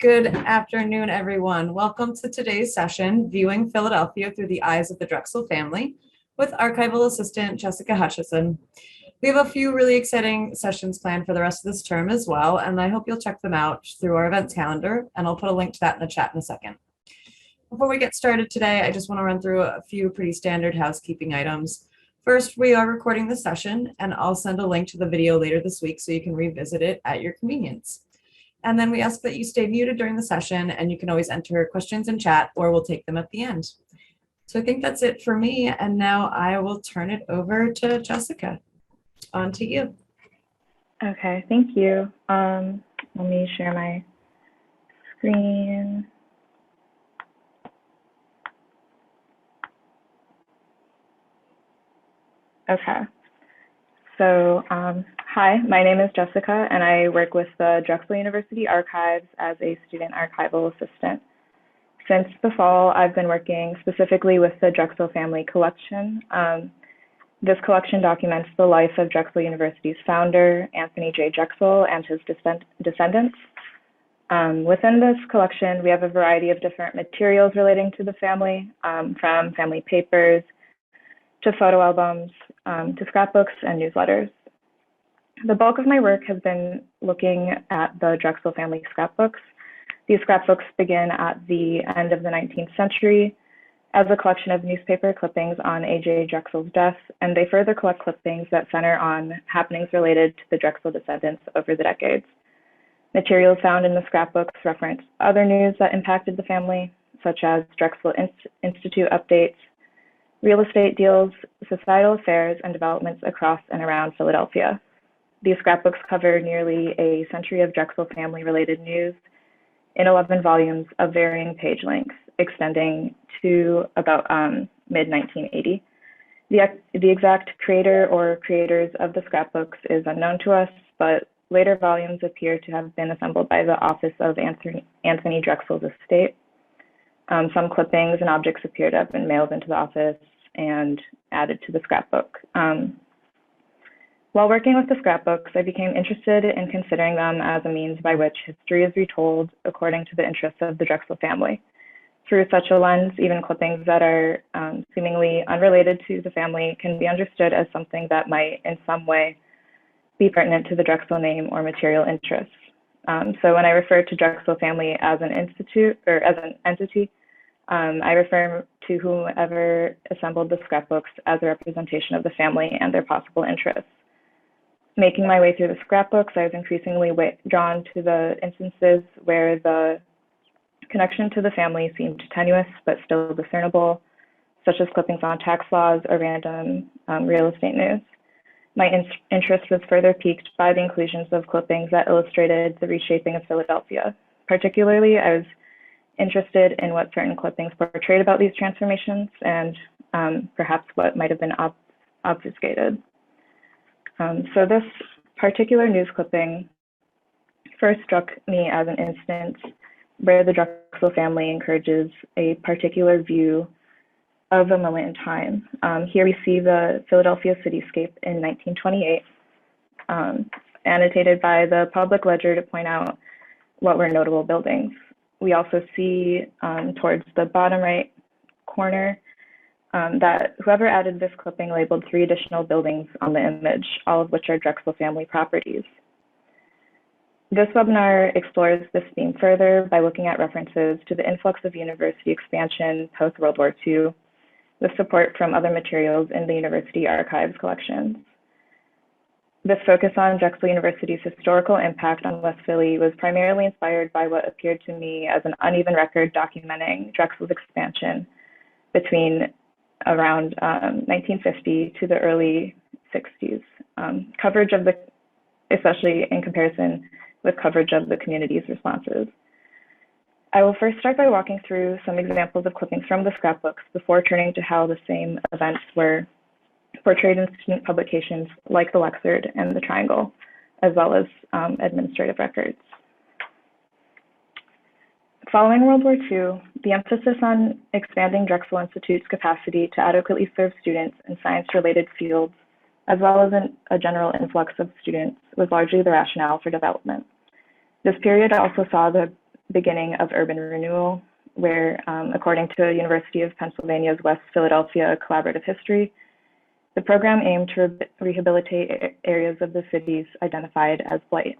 Good afternoon, everyone. Welcome to today's session, Viewing Philadelphia Through the Eyes of the Drexel Family, with Archival Assistant Jessica Hutchison. We have a few really exciting sessions planned for the rest of this term as well, and I hope you'll check them out through our events calendar, and I'll put a link to that in the chat in a second. Before we get started today, I just want to run through a few pretty standard housekeeping items. First, we are recording the session, and I'll send a link to the video later this week so you can revisit it at your convenience. And then we ask that you stay muted during the session, and you can always enter questions in chat or we'll take them at the end. So I think that's it for me. And now I will turn it over to Jessica. On to you. Okay, thank you. Let me share my screen. Okay, so hi, my name is Jessica, and I work with the Drexel University Archives as a student archival assistant. Since the fall, I've been working specifically with the Drexel Family Collection. This collection documents the life of Drexel University's founder, Anthony J. Drexel, and his descendants. Within this collection, we have a variety of different materials relating to the family, from family papers to photo albums, to scrapbooks and newsletters. The bulk of my work has been looking at the Drexel family scrapbooks. These scrapbooks begin at the end of the 19th century as a collection of newspaper clippings on A.J. Drexel's death, and they further collect clippings that center on happenings related to the Drexel descendants over the decades. Materials found in the scrapbooks reference other news that impacted the family, such as Drexel Institute updates, real estate deals, societal affairs, and developments across and around Philadelphia. These scrapbooks cover nearly a century of Drexel family-related news in 11 volumes of varying page lengths, extending to about mid-1980. The exact creator or creators of the scrapbooks is unknown to us, but later volumes appear to have been assembled by the office of Anthony Drexel's estate. Some clippings and objects appear to have been mailed into the office and added to the scrapbook. While working with the scrapbooks, I became interested in considering them as a means by which history is retold according to the interests of the Drexel family. Through such a lens, even clippings that are seemingly unrelated to the family can be understood as something that might in some way be pertinent to the Drexel name or material interests. So when I refer to Drexel family as an institute or as an entity, I refer to whomever assembled the scrapbooks as a representation of the family and their possible interests. Making my way through the scrapbooks, I was increasingly drawn to the instances where the connection to the family seemed tenuous but still discernible, such as clippings on tax laws or random real estate news. My interest was further piqued by the inclusions of clippings that illustrated the reshaping of Philadelphia. Particularly, I was interested in what certain clippings portrayed about these transformations and perhaps what might have been obfuscated. So this particular news clipping first struck me as an instance where the Drexel family encourages a particular view of a moment in time. Here we see the Philadelphia cityscape in 1928, annotated by the Public Ledger to point out what were notable buildings. We also see towards the bottom right corner that whoever added this clipping labeled 3 additional buildings on the image, all of which are Drexel family properties. This webinar explores this theme further by looking at references to the influx of university expansion post-World War II, with support from other materials in the university archives collections. This focus on Drexel University's historical impact on West Philly was primarily inspired by what appeared to me as an uneven record documenting Drexel's expansion between around 1950 to the early 60s. Coverage of the, especially in comparison with coverage of the community's responses. I will first start by walking through some examples of clippings from the scrapbooks before turning to how the same events were portrayed in student publications like the Lexard and the Triangle, as well as administrative records. Following World War II, the emphasis on expanding Drexel Institute's capacity to adequately serve students in science-related fields, as well as a general influx of students, was largely the rationale for development. This period also saw the beginning of urban renewal, where, according to University of Pennsylvania's West Philadelphia Collaborative History, the program aimed to rehabilitate areas of the cities identified as blight.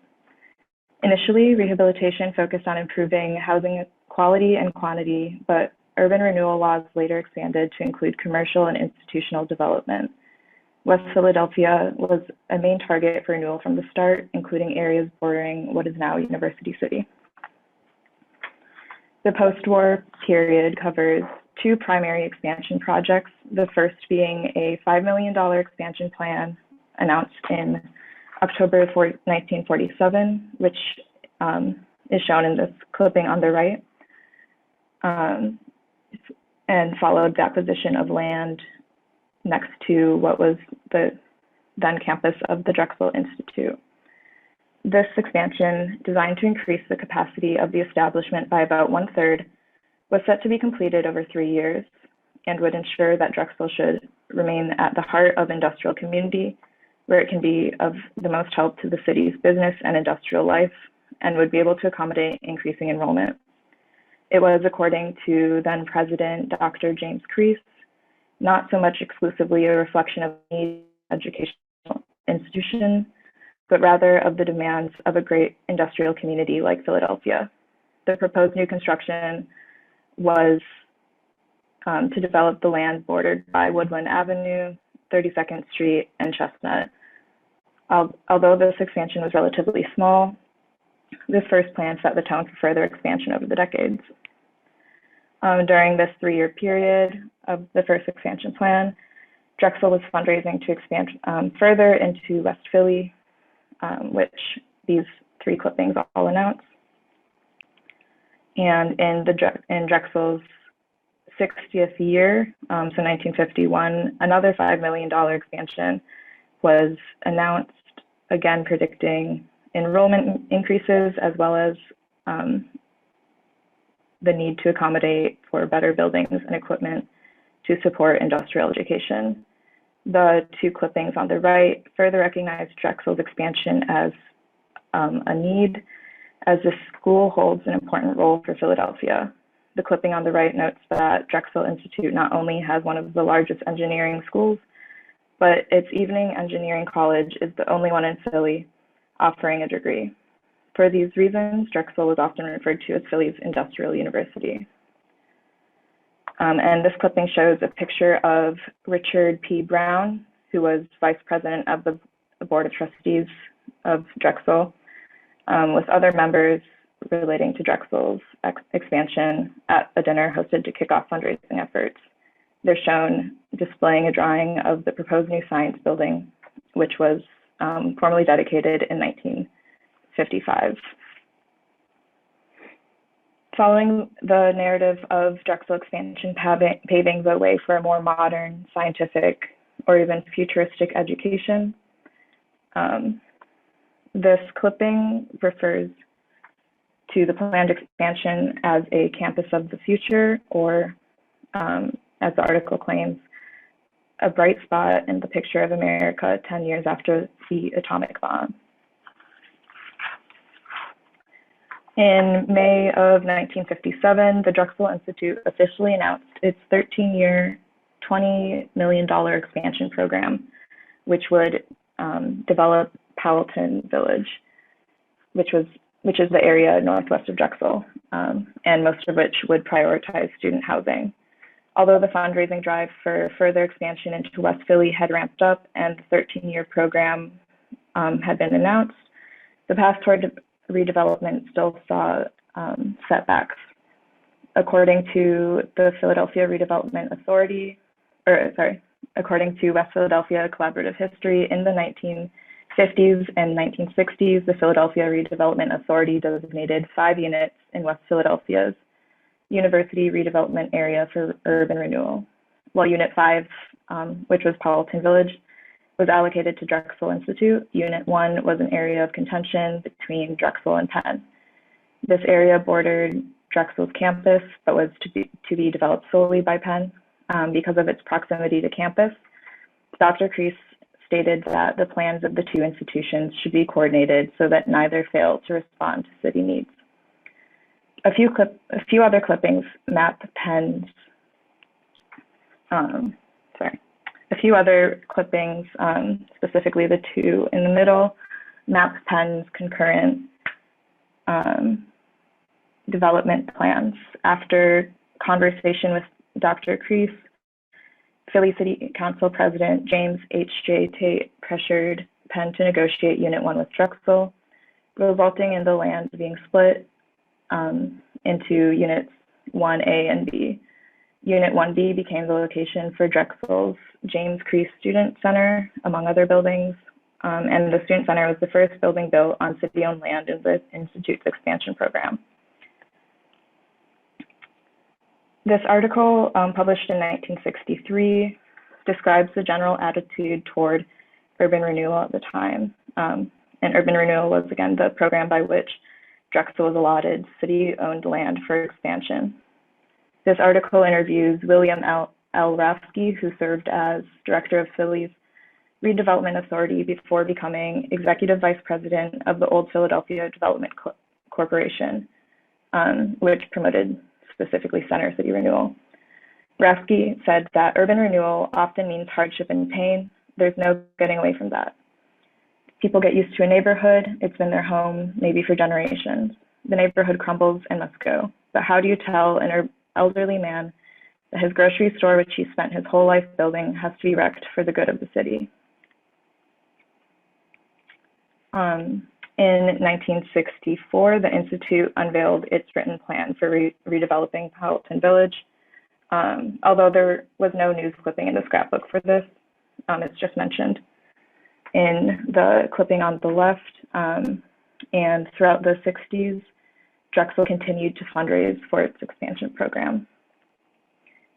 Initially, rehabilitation focused on improving housing quality and quantity, but urban renewal laws later expanded to include commercial and institutional development. West Philadelphia was a main target for renewal from the start, including areas bordering what is now University City. The post-war period covers two primary expansion projects, the first being a $5 million expansion plan announced in October 1947, which is shown in this clipping on the right, and followed the acquisition of land next to what was the then campus of the Drexel Institute. This expansion, designed to increase the capacity of the establishment by about 1/3, was set to be completed over 3 years and would ensure that Drexel should remain at the heart of industrial community, where it can be of the most help to the city's business and industrial life, and would be able to accommodate increasing enrollment. It was, according to then President Dr. James Crease, not so much exclusively a reflection of the need of educational institution, but rather of the demands of a great industrial community like Philadelphia. The proposed new construction was to develop the land bordered by Woodland Avenue, 32nd Street, and Chestnut. Although this expansion was relatively small, this first plan set the tone for further expansion over the decades. During this 3-year period of the first expansion plan, Drexel was fundraising to expand further into West Philly, which these 3 clippings all announce. And in Drexel's 60th year, so 1951, another $5 million expansion was announced, again predicting enrollment increases as well as the need to accommodate for better buildings and equipment to support industrial education. The 2 clippings on the right further recognize Drexel's expansion as a need, as the school holds an important role for Philadelphia. The clipping on the right notes that Drexel Institute not only has one of the largest engineering schools, but its evening engineering college is the only one in Philly offering a degree. For these reasons, Drexel was often referred to as Philly's industrial university. And this clipping shows a picture of Richard P. Brown, who was vice president of the Board of Trustees of Drexel, with other members relating to Drexel's expansion at a dinner hosted to kick off fundraising efforts. They're shown displaying a drawing of the proposed new science building, which was formally dedicated in 1955. Following the narrative of Drexel expansion paving the way for a more modern, scientific, or even futuristic education, this clipping refers to the planned expansion as a campus of the future, or as the article claims, a bright spot in the picture of America 10 years after the atomic bomb. In May of 1957, the Drexel Institute officially announced its 13-year, $20 million expansion program, which would develop Powelton Village, which is the area northwest of Drexel, and most of which would prioritize student housing. Although the fundraising drive for further expansion into West Philly had ramped up and the 13-year program had been announced, the path toward redevelopment still saw setbacks. According to the Philadelphia Redevelopment Authority, according to West Philadelphia Collaborative History, in the 1950s and 1960s, the Philadelphia Redevelopment Authority designated 5 units in West Philadelphia's University redevelopment area for urban renewal, while Unit 5, which was Powelton Village, was allocated to Drexel Institute. Unit 1 was an area of contention between Drexel and Penn. This area bordered Drexel's campus, but was to be developed solely by Penn. Because of its proximity to campus, Dr. Crease stated that the plans of the 2 institutions should be coordinated so that neither fail to respond to city needs. A few other clippings map Penn's, a few other clippings, specifically the two in the middle, map Penn's concurrent development plans. After conversation with Dr. Crease, Philly City Council President James H.J. Tate pressured Penn to negotiate Unit 1 with Drexel, resulting in the land being split into Units 1A and B. Unit 1B became the location for Drexel's James Crease Student Center, among other buildings, and the Student Center was the first building built on city-owned land in the Institute's expansion program. This article, published in 1963, describes the general attitude toward urban renewal at the time. And urban renewal was, again, the program by which Drexel was allotted city-owned land for expansion. This article interviews William L. Rafsky, who served as director of Philly's redevelopment authority before becoming executive vice president of the Old Philadelphia Development Corporation, which promoted specifically center city renewal. Rafsky said that urban renewal often means hardship and pain. There's no getting away from that. People get used to a neighborhood. It's been their home, maybe for generations. The neighborhood crumbles and must go. But how do you tell an elderly man that his grocery store, which he spent his whole life building, has to be wrecked for the good of the city? In 1964, the Institute unveiled its written plan for redeveloping Powelton Village. Although there was no news clipping in the scrapbook for this, it's just mentioned in the clipping on the left. And throughout the 60s, Drexel continued to fundraise for its expansion program.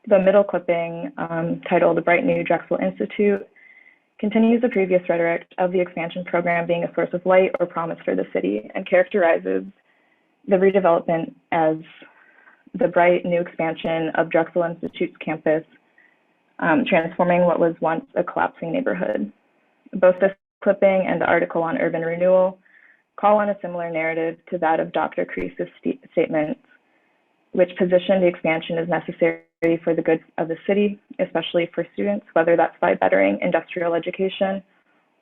The middle clipping, titled "The Bright New Drexel Institute," continues the previous rhetoric of the expansion program being a source of light or promise for the city, and characterizes the redevelopment as the bright new expansion of Drexel Institute's campus, transforming what was once a collapsing neighborhood. Both this clipping and the article on urban renewal call on a similar narrative to that of Dr. Crease's statements, which position the expansion as necessary for the good of the city, especially for students, whether that's by bettering industrial education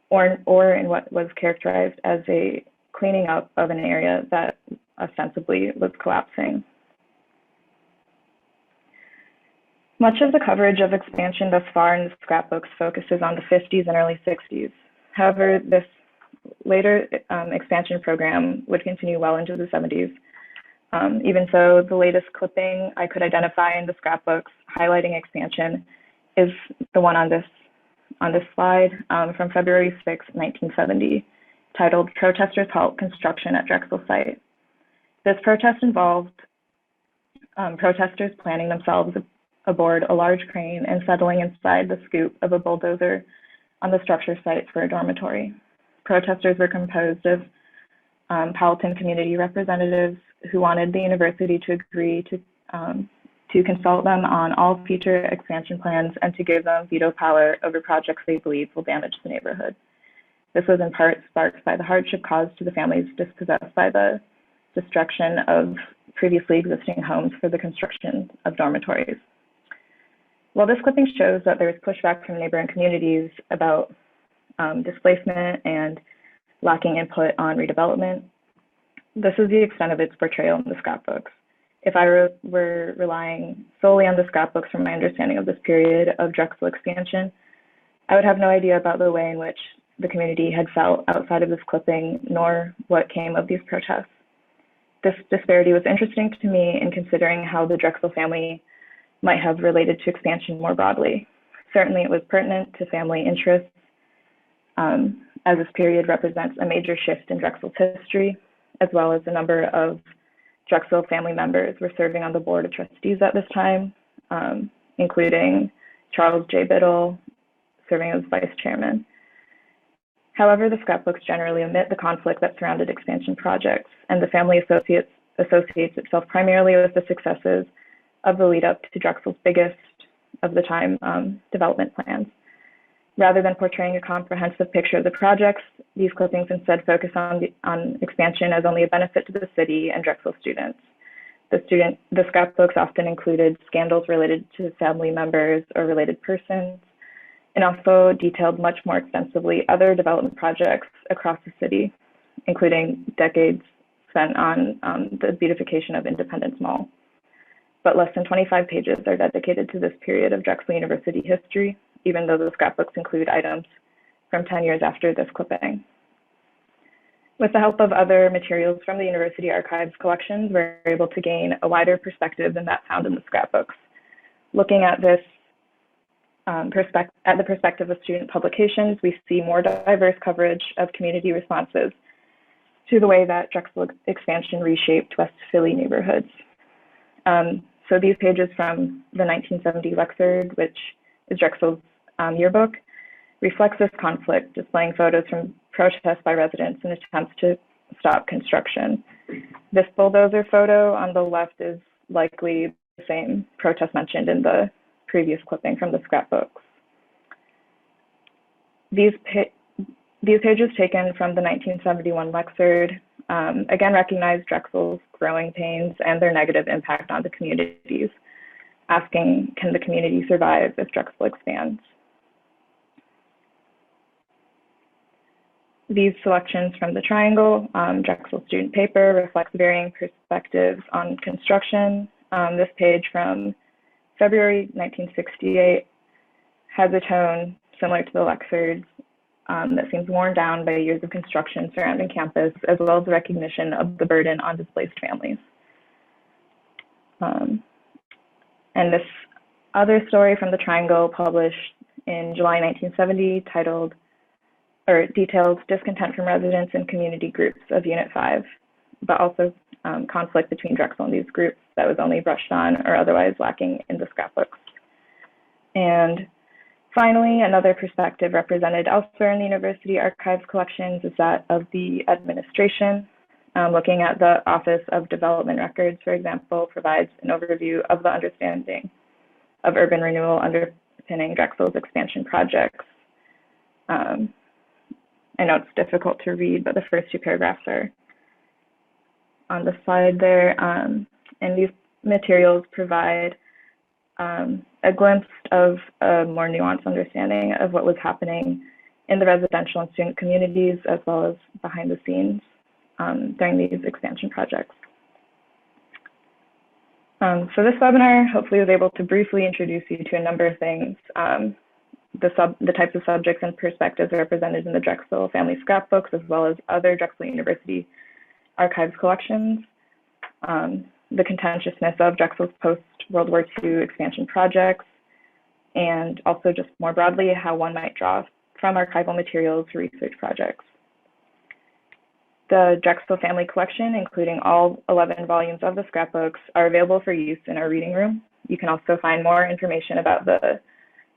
or in what was characterized as a cleaning up of an area that ostensibly was collapsing. Much of the coverage of expansion thus far in the scrapbooks focuses on the 50s and early 60s. However, this later expansion program would continue well into the 70s. Even so, the latest clipping I could identify in the scrapbooks highlighting expansion is the one on this slide from February 6, 1970, titled "Protesters Halt Construction at Drexel Site." This protest involved protesters planting themselves aboard a large crane and settling inside the scoop of a bulldozer on the structure site for a dormitory. Protesters were composed of Powelton community representatives who wanted the university to agree to consult them on all future expansion plans and to give them veto power over projects they believe will damage the neighborhood. This was in part sparked by the hardship caused to the families dispossessed by the destruction of previously existing homes for the construction of dormitories. While this clipping shows that there is pushback from neighboring communities about displacement and lacking input on redevelopment, this is the extent of its portrayal in the scrapbooks. If I were relying solely on the scrapbooks for my understanding of this period of Drexel expansion, I would have no idea about the way in which the community had felt outside of this clipping, nor what came of these protests. This disparity was interesting to me in considering how the Drexel family might have related to expansion more broadly. Certainly it was pertinent to family interests, as this period represents a major shift in Drexel's history, as well as a number of Drexel family members were serving on the board of trustees at this time, including Charles J. Biddle, serving as vice chairman. However, the scrapbooks generally omit the conflict that surrounded expansion projects, and the family associates itself primarily with the successes of the lead up to Drexel's biggest of the time development plans. Rather than portraying a comprehensive picture of the projects, these clippings instead focus on expansion as only a benefit to the city and Drexel students. The scrapbooks often included scandals related to family members or related persons, and also detailed much more extensively other development projects across the city, including decades spent on the beautification of Independence Mall. But less than 25 pages are dedicated to this period of Drexel University history, even though the scrapbooks include items from 10 years after this clipping. With the help of other materials from the University Archives collections, we're able to gain a wider perspective than that found in the scrapbooks. Looking at this the perspective of student publications, we see more diverse coverage of community responses to the way that Drexel expansion reshaped West Philly neighborhoods. So these pages from the 1970 Lexard, which is Drexel's yearbook, reflects this conflict, displaying photos from protests by residents in attempts to stop construction. This bulldozer photo on the left is likely the same protest mentioned in the previous clipping from the scrapbooks. These pages taken from the 1971 Lexard again recognize Drexel's growing pains and their negative impact on the communities, asking, can the community survive if Drexel expands? These selections from the Triangle, Drexel student paper, reflects varying perspectives on construction. This page from February 1968 has a tone similar to the Lexards that seems worn down by years of construction surrounding campus, as well as recognition of the burden on displaced families. And this other story from the Triangle, published in July 1970, details discontent from residents and community groups of Unit 5, but also conflict between Drexel and these groups that was only brushed on or otherwise lacking in the scrapbooks. And finally, another perspective represented elsewhere in the University Archives collections is that of the administration. Looking at the Office of Development Records, for example, provides an overview of the understanding of urban renewal underpinning Drexel's expansion projects. I know it's difficult to read, but the first two paragraphs are on the slide there. And these materials provide a glimpse of a more nuanced understanding of what was happening in the residential and student communities, as well as behind the scenes during these expansion projects. So this webinar hopefully was able to briefly introduce you to a number of things. The types of subjects and perspectives represented in the Drexel family scrapbooks, as well as other Drexel University Archives collections, the contentiousness of Drexel's post-World War II expansion projects, and also just more broadly, how one might draw from archival materials for research projects. The Drexel family collection, including all 11 volumes of the scrapbooks, are available for use in our reading room. You can also find more information about the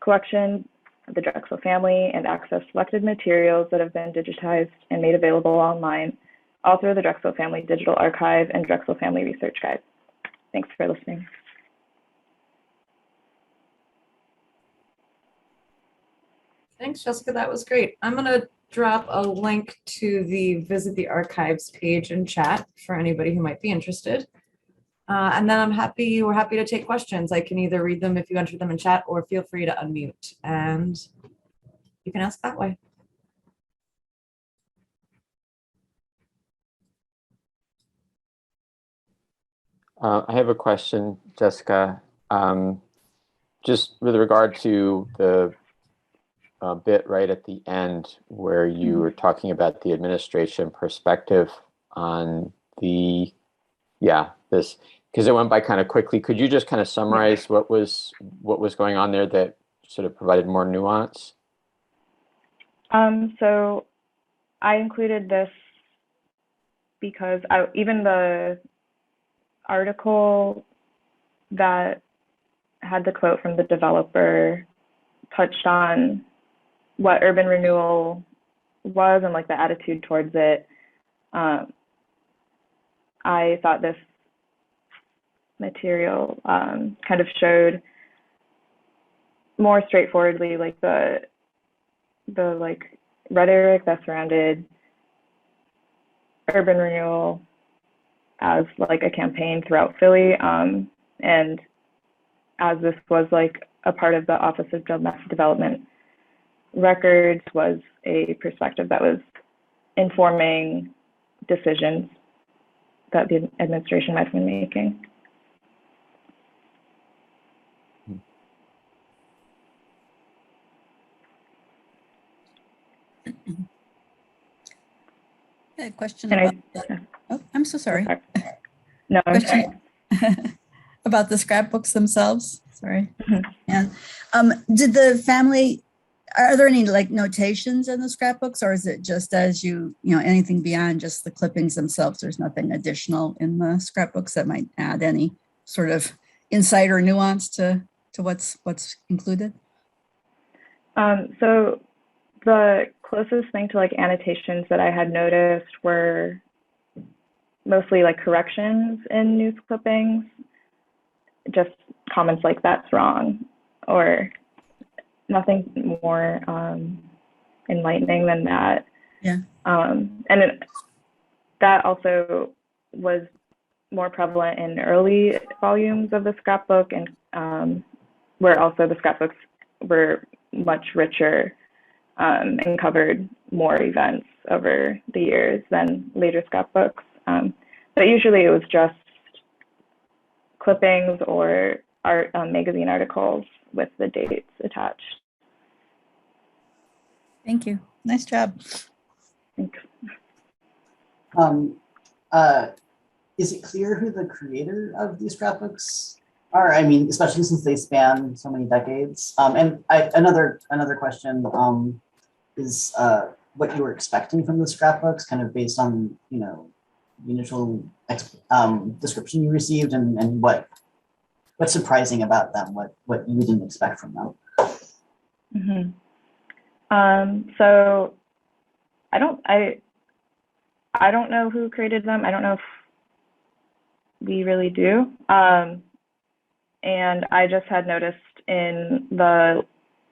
collection, the Drexel family, and access selected materials that have been digitized and made available online, all through the Drexel Family Digital Archive and Drexel Family Research Guide. Thanks for listening. Thanks, Jessica. That was great. I'm going to drop a link to the Visit the Archives page in chat for anybody who might be interested. And then we're happy to take questions. I can either read them if you enter them in chat, or feel free to unmute and you can ask that way. I have a question, Jessica. Just with regard to the bit right at the end where you were talking about the administration perspective on this, because it went by kind of quickly. Could you just kind of summarize what was going on there that sort of provided more nuance? So I included this because even the article that had the quote from the developer touched on what urban renewal was and like the attitude towards it. I thought this material kind of showed more straightforwardly like the like rhetoric that surrounded urban renewal as like a campaign throughout Philly. And as this was like a part of the Office of Domestic Development Records, was a perspective that was informing decisions that the administration might have been making. A question Can about I- the, oh, I'm so sorry. No, I'm sorry. Question about the scrapbooks themselves. Sorry. Mhm. And did the family, are there any like notations in the scrapbooks, or is it just as you know, anything beyond just the clippings themselves? There's nothing additional in the scrapbooks that might add any sort of insight or nuance to what's included? So the closest thing to like annotations that I had noticed were mostly like corrections in news clippings, just comments like "that's wrong," or nothing more enlightening than that. Yeah. That also was more prevalent in early volumes of the scrapbook, and where also the scrapbooks were much richer and covered more events over the years than later scrapbooks. But usually it was just clippings or art magazine articles with the dates attached. Thank you. Nice job. Thanks. Is it clear who the creator of these scrapbooks are? I mean, especially since they span so many decades. Another question is what you were expecting from the scrapbooks, kind of based on the initial description you received, and what's surprising about them, what you didn't expect from them. Mm-hmm. So I don't know who created them. I don't know if we really do. And I just had noticed in the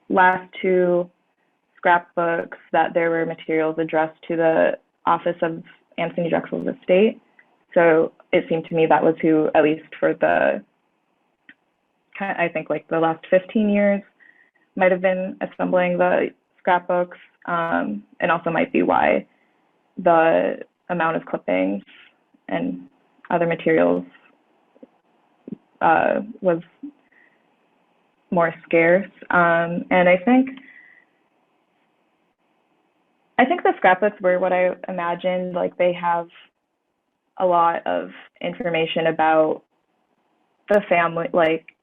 last two scrapbooks that there were materials addressed to the office of Anthony Drexel's estate. So it seemed to me that was who, at least for the, I think like the last 15 years, might have been assembling the scrapbooks, and also might be why the amount of clippings and other materials was more scarce. And I think the scrapbooks were what I imagined. Like, they have a lot of information about the family, like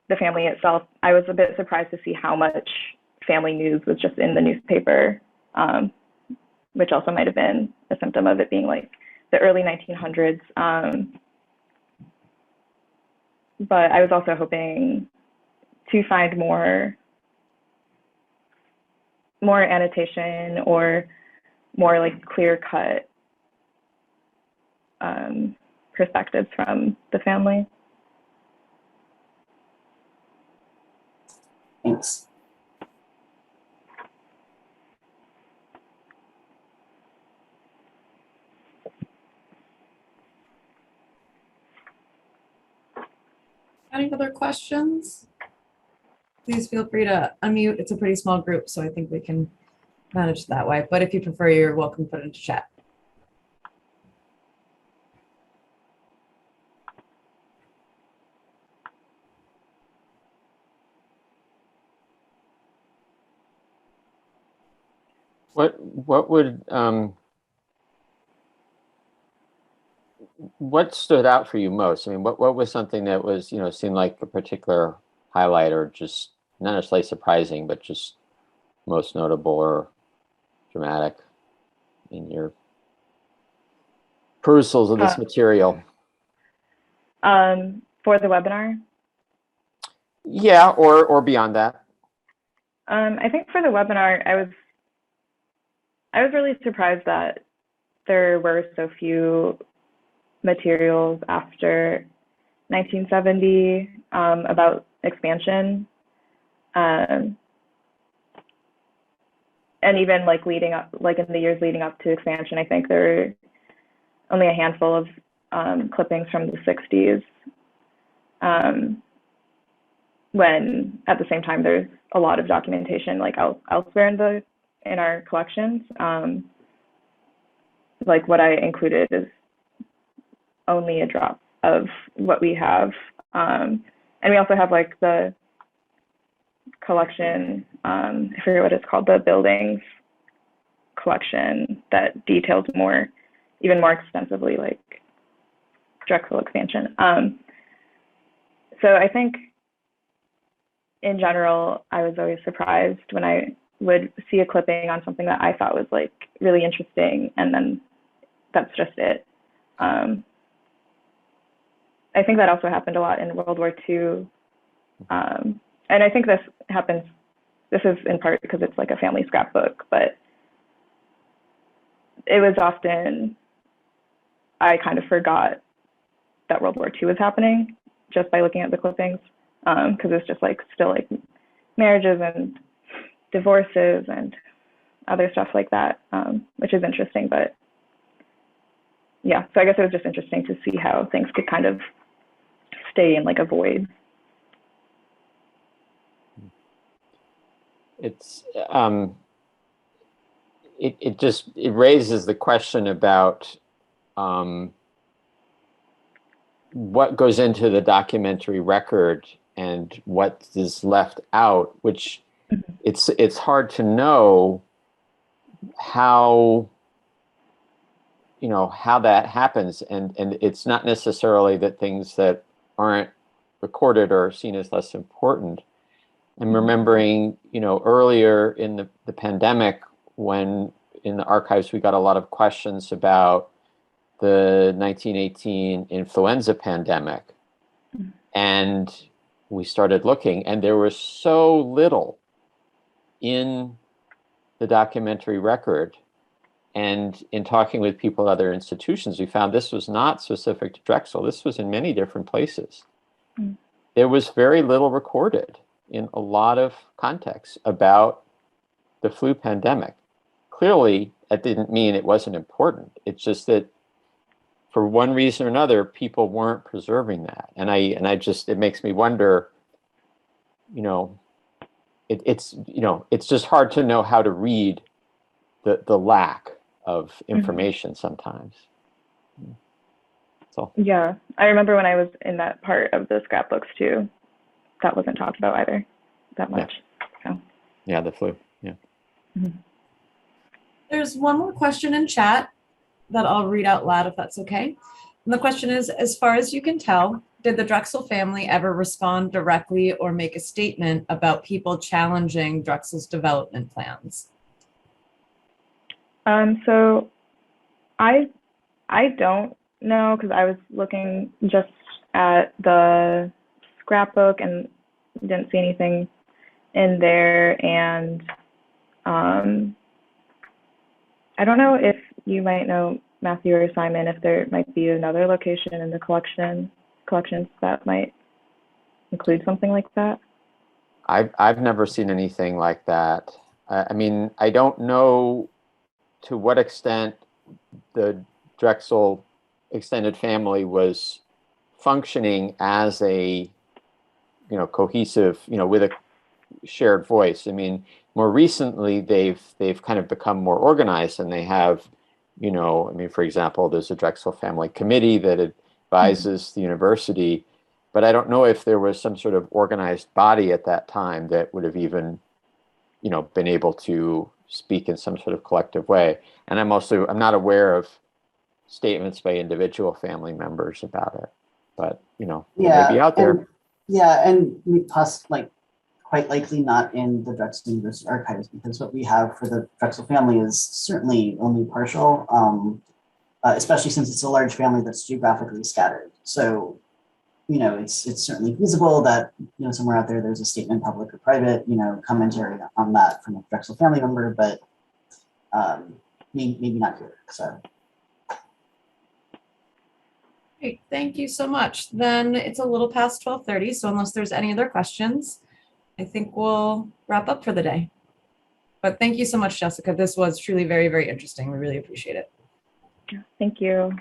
the family itself. I was a bit surprised to see how much family news was just in the newspaper, which also might have been a symptom of it being like the early 1900s. But I was also hoping to find more annotation or more like clear-cut perspectives from the family. Thanks. Any other questions? Please feel free to unmute. It's a pretty small group, so I think we can manage that way. But if you prefer, you're welcome to put it into chat. What stood out for you most? I mean, what was something that was, seemed like a particular highlight, or just not necessarily surprising, but just most notable or dramatic in your perusals of this material? For the webinar? Yeah, or beyond that. I think for the webinar, I was really surprised that there were so few materials after 1970 about expansion, and even like leading up, like in the years leading up to expansion, I think there were only a handful of clippings from the 60s, when at the same time there's a lot of documentation like elsewhere in our collections. Like what I included is only a drop of what we have. And we also have like the collection, I forget what it's called, the buildings collection that details even more extensively, like Drexel expansion. So I think in general, I was always surprised when I would see a clipping on something that I thought was like really interesting, and then that's just it. I think that also happened a lot in World War II. And I think this is in part because it's like a family scrapbook, but it was often, I kind of forgot that World War II was happening just by looking at the clippings, because it's just like still like marriages and divorces and other stuff like that, which is interesting. But yeah, so I guess it was just interesting to see how things could kind of stay in like a void. It's it raises the question about what goes into the documentary record and what is left out, which it's hard to know how that happens, and it's not necessarily that things that aren't recorded are seen as less important. I'm remembering, earlier in the pandemic, when in the archives we got a lot of questions about the 1918 influenza pandemic. And we started looking, and there was so little in the documentary record. And in talking with people at other institutions, we found this was not specific to Drexel. This was in many different places. There was very little recorded in a lot of contexts about the flu pandemic. Clearly, that didn't mean it wasn't important. It's just that for one reason or another, people weren't preserving that. And it makes me wonder, it's just hard to know how to read the lack of information sometimes. So yeah, I remember when I was in that part of the scrapbooks too, that wasn't talked about either that much. So yeah, the flu. Yeah. There's one more question in chat that I'll read out loud if that's okay. And the question is, as far as you can tell, did the Drexel family ever respond directly or make a statement about people challenging Drexel's development plans? So I don't know, because I was looking just at the scrapbook and didn't see anything in there. And I don't know if you might know, Matthew or Simon, if there might be another location in the collections that might include something like that. I've never seen anything like that. I mean, I don't know to what extent the Drexel extended family was functioning as a cohesive, with a shared voice. I mean, more recently they've kind of become more organized, and they have, for example, there's a Drexel Family Committee that advises the university, but I don't know if there was some sort of organized body at that time that would have even, been able to speak in some sort of collective way. And I'm not aware of statements by individual family members about it, but it may be out there. And quite likely not in the Drexel University archives, because what we have for the Drexel family is certainly only partial, especially since it's a large family that's geographically scattered. So, it's certainly feasible that, somewhere out there, there's a statement, public or private, commentary on that from a Drexel family member, but maybe not here, so. Great, thank you so much. Then it's a little past 12:30, so unless there's any other questions, I think we'll wrap up for the day. But thank you so much, Jessica. This was truly very, very interesting. We really appreciate it. Thank you.